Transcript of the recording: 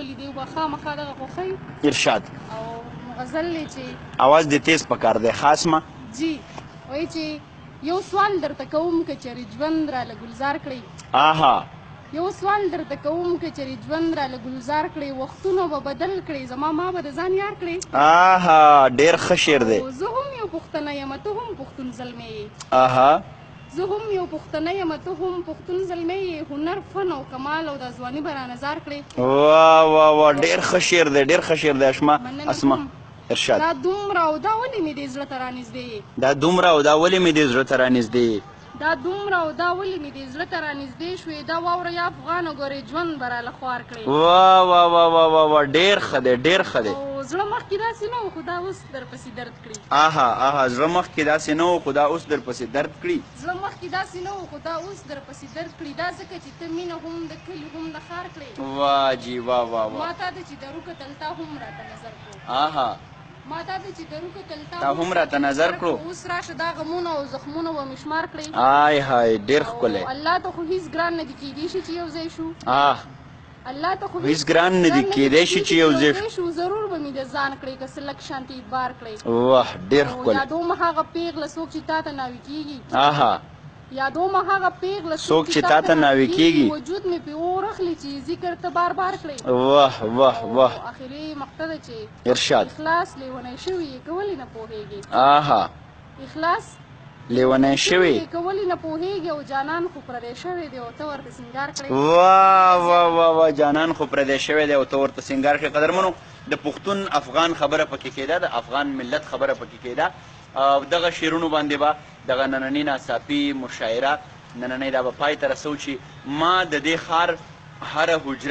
ولیدې به خامخا دغه خوښوي. ارشاد. او غزل دی چې اواز دې تیز پکار دی خاص ما. جی وایي چې یو سوال درته کوم که چېرې ژوند راله ګلزار کړئ. آها. یو سوال درته کوم که چېرې ژوند راله ګلزار کړئ، وختونه به بدل کړئ، زما ما به د ځان یار کړئ. آها ډېر ښه شعر دی. زه هم یو پښتنه یم ته هم پښتون زلمی یې. آها. زه هم یو پښتنه یم ته هم پښتون زلمی یې، هنر فن او کمال او د ځواني به رانظار کړې. واه واه واه ډېر ښه شعر دی، ډېر ښه شعر دی اسما. ارشاد. دا دومره او دا ولې مې دې زړه ته رانږدې یې. دا دومره او دا ولې مې دې زړه ته رانږدې یې. دا دومره او دا ولې مې دې زړه ته رانږدې شوې، دا واوره یا افغانه ګورې ژوند به راله خوار کړې. واه واه واه واه واه واه ډېر ښه دی، ډېر ښه دی. او زړه مخکې داسې نه و خو دا اوس درپسې درد کړي. آها آها زړه مخکې داسې نه و خو دا اوس درپسې درد کړي. زړه مخکې داسې نه و خو دا اوس درپسې درد کړي، دا ځکه چې ته مینه هم د کلي هم د ښار کړې. واه جي واه واه واه. ما تا ته چې درو کتل تا هم راته نظر کړو. آها. ما تا ته چې درو کتل تا هم راته نظر کړو. اوس راشه دا غمونه او زخمونه به مې شمار کړې. آی های ډېر ښکلی. الله ته خو هېڅ ګران نه دي کیدی شي چې یو ځای شو. الله ته خو هېڅ ګران نه دي کیدی شي چې یو ځای شو. ضرور به مې د ځان کړې که څه لږ شانتې اعتبار کړې. واه ډېر ښکلی. یادوم هغه پیغله څوک چې تا ته ناوي کېږي. آها. یادوم هغه پیغله څوک چې تا ته ناوي کېږي. وجود مې پې اور اخلي چې ذکر ته بار بار کړې. واه واه واه. اخري مقطع ده چې ارشاد. اخلاص لیونی شوي یې که ولې نه پوهېږې. آها. اخلاص لیونی شوي که ولې نه پوهېږې او جانان خو پردی شوی دی او ته ورته سینګار کړې. واه واه واه واه جانان خو پردی شوی دی او ته ورته سینګار کړې. قدرمنو د پښتون افغان خبره پکې کېده، د افغان ملت خبره پکې کېده. دغه شعرونو باندې به دغه نننۍ ناڅاپي مشاعره نننۍ دا به پای ته رسو چې ما د دې ښار هره حجره